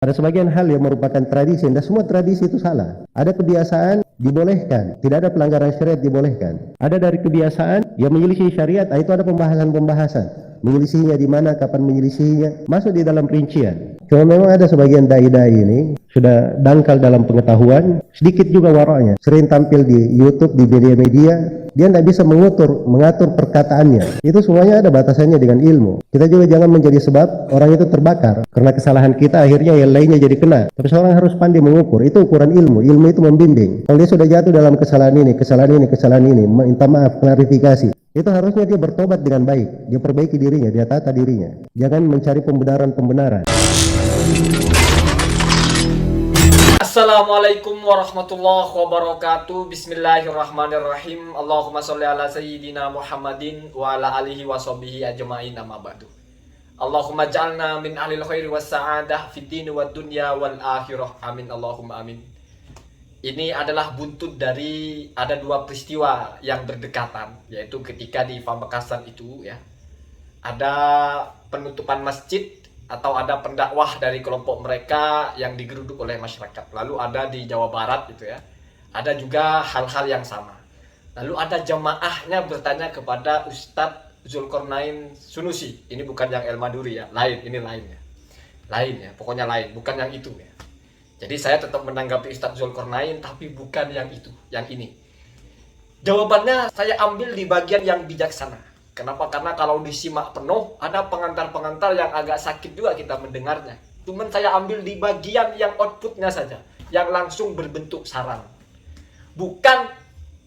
Ada sebagian hal yang merupakan tradisi, dan semua tradisi itu salah. Ada kebiasaan dibolehkan, tidak ada pelanggaran syariat dibolehkan. Ada dari kebiasaan yang menyelisih syariat, itu ada pembahasan-pembahasan. Menyelisihinya di mana, kapan menyelisihinya, masuk di dalam rincian. Cuma memang ada sebagian dai-dai ini sudah dangkal dalam pengetahuan, sedikit juga waraknya. Sering tampil di YouTube, di media-media, dia tidak bisa mengatur perkataannya. Itu semuanya ada batasannya dengan ilmu. Kita juga jangan menjadi sebab orang itu terbakar karena kesalahan kita, akhirnya yang lainnya jadi kena. Tapi seorang harus pandai mengukur. Itu ukuran ilmu. Ilmu itu membimbing. Kalau dia sudah jatuh dalam kesalahan ini, minta maaf, klarifikasi, itu harusnya dia bertobat dengan baik. Dia perbaiki dirinya, dia tata dirinya. Jangan mencari pembenaran. Assalamualaikum warahmatullahi wabarakatuh. Bismillahirrahmanirrahim. Allahumma sholli ala sayyidina Muhammadin wa ala alihi wa sahbihi ajma'in, amma ba'du. Allahumma ja'alna min ahlil khairi was sa'adah fid dini wad dunya wal akhirah. Amin Allahumma amin. Ini adalah buntut dari ada dua peristiwa yang berdekatan, yaitu ketika di Pamekasan itu ya, ada penutupan masjid atau ada pendakwah dari kelompok mereka yang digeruduk oleh masyarakat. Lalu ada di Jawa Barat gitu ya, ada juga hal-hal yang sama. Lalu ada jamaahnya bertanya kepada Ustadz Zulkarnain Sunusi. Ini bukan yang El Maduri ya, lain, ini lainnya. Lain ya, pokoknya lain, bukan yang itu ya. Jadi saya tetap menanggapi Ustadz Zulkarnain, tapi bukan yang itu, yang ini. Jawabannya saya ambil di bagian yang bijaksana. Kenapa? Karena kalau disimak penuh, ada pengantar-pengantar yang agak sakit juga kita mendengarnya. Cuman saya ambil di bagian yang outputnya saja, yang langsung berbentuk saran. Bukan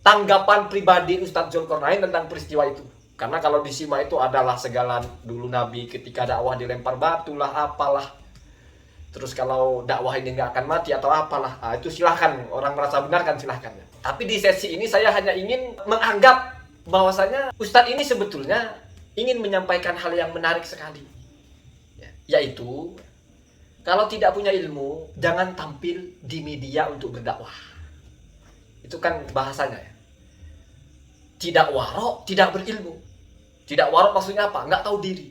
tanggapan pribadi Ustadz Zulkarnain tentang peristiwa itu. Karena kalau disimak itu adalah segala dulu Nabi ketika dakwah dilempar batu lah, apalah. Terus kalau dakwah ini nggak akan mati atau apalah, itu silahkan, orang merasa benar kan silahkan. Tapi di sesi ini saya hanya ingin menganggap bahwasanya Ustadz ini sebetulnya ingin menyampaikan hal yang menarik sekali, yaitu kalau tidak punya ilmu jangan tampil di media untuk berdakwah. Itu kan bahasanya ya. Tidak warok, tidak berilmu. Tidak warok maksudnya apa? Nggak tahu diri.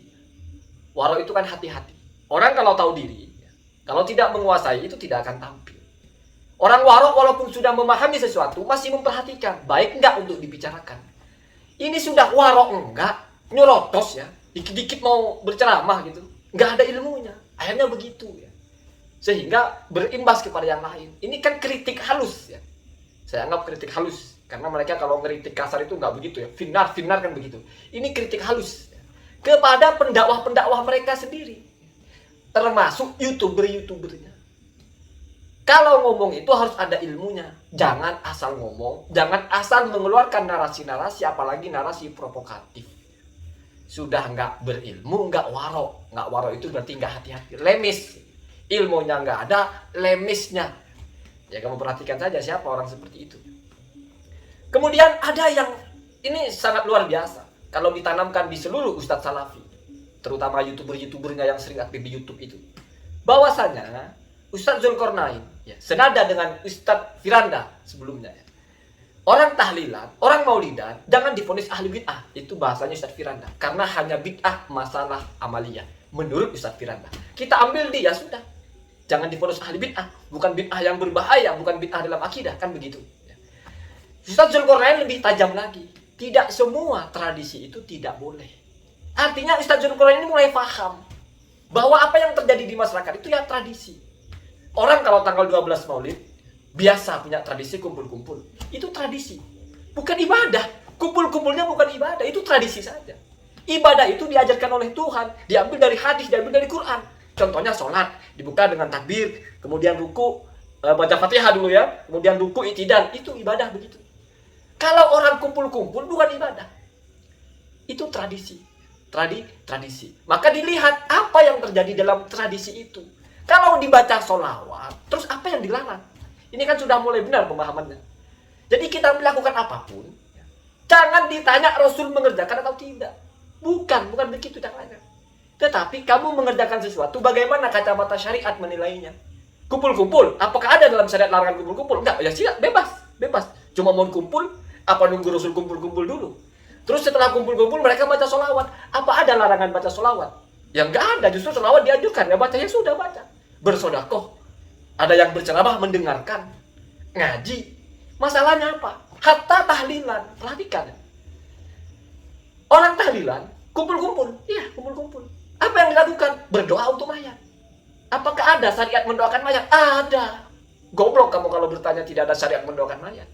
Warok itu kan hati-hati. Orang kalau tahu diri, kalau tidak menguasai itu tidak akan tampil. Orang warok walaupun sudah memahami sesuatu masih memperhatikan, baik enggak untuk dibicarakan. Ini sudah warok enggak, nyorotos ya, dikit-dikit mau berceramah gitu, enggak ada ilmunya, akhirnya begitu ya, sehingga berimbas kepada yang lain. Ini kan kritik halus ya, saya anggap kritik halus, karena mereka kalau ngeritik kasar itu enggak begitu ya, finar kan begitu. Ini kritik halus ya, kepada pendakwah mereka sendiri, termasuk youtubernya. Kalau ngomong itu harus ada ilmunya. Jangan asal ngomong, jangan asal mengeluarkan narasi-narasi, apalagi narasi provokatif. Sudah nggak berilmu, nggak warok. Nggak warok itu berarti nggak hati-hati, lemis. Ilmunya nggak ada, lemisnya. Ya kamu perhatikan saja siapa orang seperti itu. Kemudian ada yang ini sangat luar biasa. Kalau ditanamkan di seluruh Ustadz Salafi, terutama youtubernya yang sering aktif di YouTube itu, bahwasanya Ustadz Zulkarnain ya, senada dengan Ustadz Firanda sebelumnya ya, orang tahlilan, orang maulidan jangan divonis ahli bid'ah. Itu bahasanya Ustadz Firanda, karena hanya bid'ah masalah amaliyah menurut Ustadz Firanda. Kita ambil dia sudah, jangan divonis ahli bid'ah. Bukan bid'ah yang berbahaya, bukan bid'ah dalam akidah, kan begitu ya. Ustadz Zulkarnain lebih tajam lagi, tidak semua tradisi itu tidak boleh. Artinya Ustadz Zulkarnain ini mulai paham bahwa apa yang terjadi di masyarakat itu ya tradisi. Orang kalau tanggal 12 Maulid biasa punya tradisi kumpul-kumpul. Itu tradisi, bukan ibadah. Kumpul-kumpulnya bukan ibadah, itu tradisi saja. Ibadah itu diajarkan oleh Tuhan, diambil dari hadis, diambil dari Quran. Contohnya sholat, dibuka dengan takbir, kemudian ruku, baca Fatihah dulu ya, kemudian ruku i'tidal, itu ibadah begitu. Kalau orang kumpul-kumpul bukan ibadah. Itu tradisi. Tradisi. Maka dilihat apa yang terjadi dalam tradisi itu. Kalau dibaca sholawat, terus apa yang dilarang? Ini kan sudah mulai benar pemahamannya. Jadi kita melakukan apapun, jangan ditanya Rasul mengerjakan atau tidak. Bukan begitu caranya. Tetapi kamu mengerjakan sesuatu, bagaimana kacamata syariat menilainya? Kumpul-kumpul, apakah ada dalam syariat larangan kumpul-kumpul? Enggak, ya siap, bebas. Cuma mau kumpul, apa nunggu Rasul kumpul-kumpul dulu? Terus setelah kumpul-kumpul mereka baca sholawat. Apa ada larangan baca sholawat? Ya enggak ada, justru sholawat dianjurkan. Ya baca, ya sudah baca. bersodakoh, ada yang berceramah, mendengarkan, ngaji. Masalahnya apa? Hatta tahlilan, perhatikan. Orang tahlilan, kumpul-kumpul, iya kumpul-kumpul. Apa yang dilakukan? Berdoa untuk mayat. Apakah ada syariat mendoakan mayat? Ada. Goblok kamu kalau bertanya tidak ada syariat mendoakan mayat.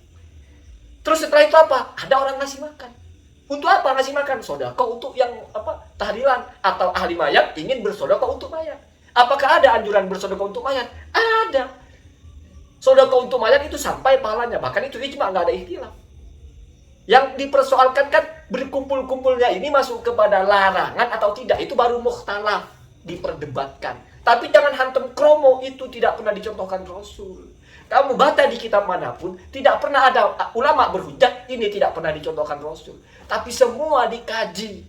Terus setelah itu apa? Ada orang ngasih makan. Untuk apa ngasih makan? Sedekah untuk yang tahlilan, atau ahli mayat ingin bersedekah untuk mayat. Apakah ada anjuran bersedekah untuk mayat? Ada. Sedekah untuk mayat itu sampai pahalanya, bahkan itu ijma, nggak ada ikhtilaf. Yang dipersoalkan kan berkumpul-kumpulnya ini masuk kepada larangan atau tidak, itu baru mukhtalaf, diperdebatkan. Tapi jangan hantam kromo, itu tidak pernah dicontohkan Rasul. Kamu baca di kitab manapun, tidak pernah ada ulama berhujjah, ini tidak pernah dicontohkan Rasul. Tapi semua dikaji.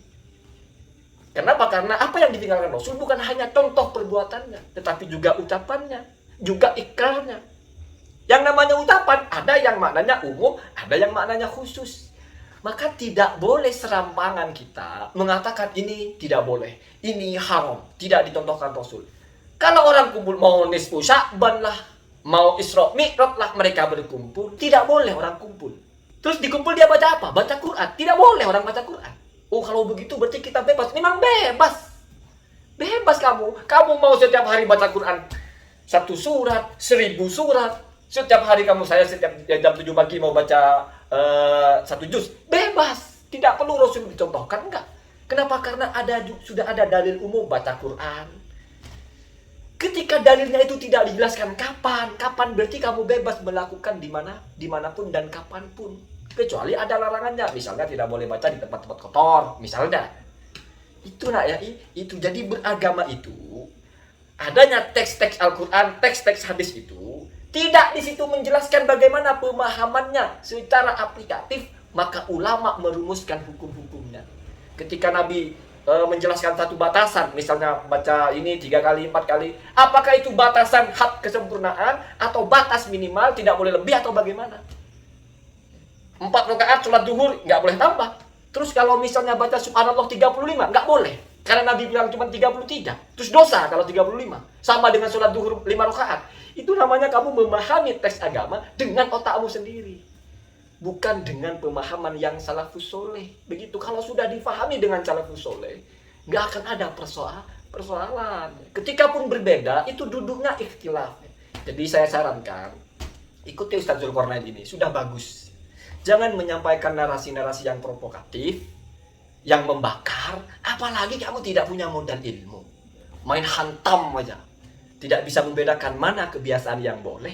Kenapa? Karena apa yang ditinggalkan Rasul bukan hanya contoh perbuatannya, tetapi juga ucapannya, juga ikrarnya. Yang namanya ucapan, ada yang maknanya umum, ada yang maknanya khusus. Maka tidak boleh serampangan kita mengatakan ini tidak boleh, ini haram, tidak dicontohkan Rasul. Kalau orang kumpul, mau nisfu Sya'ban lah, mau Isra Mi'raj lah, mereka berkumpul, tidak boleh orang kumpul. Terus dikumpul dia baca apa? Baca Quran. Tidak boleh orang baca Quran. Oh, kalau begitu berarti kita bebas. Memang bebas. Bebas kamu. Kamu mau setiap hari baca Quran 1 surat, 1000 surat. Setiap hari kamu, saya setiap jam 7 pagi mau baca 1 juz. Bebas. Tidak perlu Rasul dicontohkan, enggak. Kenapa? Karena sudah ada dalil umum baca Quran. Ketika dalilnya itu tidak dijelaskan kapan berarti kamu bebas melakukan dimanapun dan kapanpun. Kecuali ada larangannya, misalnya tidak boleh baca di tempat-tempat kotor, misalnya. Itulah ya, itu. Jadi beragama itu, adanya teks-teks Al-Quran, teks-teks hadis itu, tidak di situ menjelaskan bagaimana pemahamannya secara aplikatif, maka ulama merumuskan hukum-hukumnya. Ketika Nabi menjelaskan satu batasan, misalnya baca ini 3 kali, 4 kali, apakah itu batasan had kesempurnaan atau batas minimal tidak boleh lebih atau bagaimana? 4 rakaat sholat zuhur nggak boleh tambah. Terus kalau misalnya baca subhanallah 35 nggak boleh, karena Nabi bilang cuma 33. Terus dosa kalau 35, sama dengan sholat zuhur 5 rakaat. Itu namanya kamu memahami teks agama dengan otakmu sendiri, bukan dengan pemahaman yang salafus soleh. Begitu, kalau sudah difahami dengan salafus soleh, nggak akan ada persoalan. Ketika pun berbeda, itu duduknya ikhtilaf. Jadi saya sarankan, ikuti Ustaz Zulkarnain ini, sudah bagus. Jangan menyampaikan narasi-narasi yang provokatif, yang membakar, apalagi kamu tidak punya modal ilmu. Main hantam aja. Tidak bisa membedakan mana kebiasaan yang boleh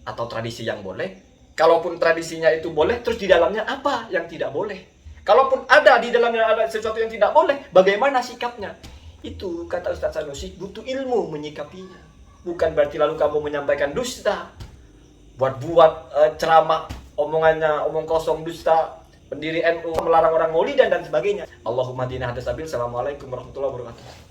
atau tradisi yang boleh. Kalaupun tradisinya itu boleh, terus di dalamnya apa yang tidak boleh? Kalaupun ada di dalamnya ada sesuatu yang tidak boleh, bagaimana sikapnya? Itu kata Ustaz Sanusi, butuh ilmu menyikapinya. Bukan berarti lalu kamu menyampaikan dusta, buat ceramah, omongannya omong kosong, dusta, pendiri NU melarang orang maulid dan sebagainya. Allahumma dina hadasabil. Assalamualaikum warahmatullahi wabarakatuh.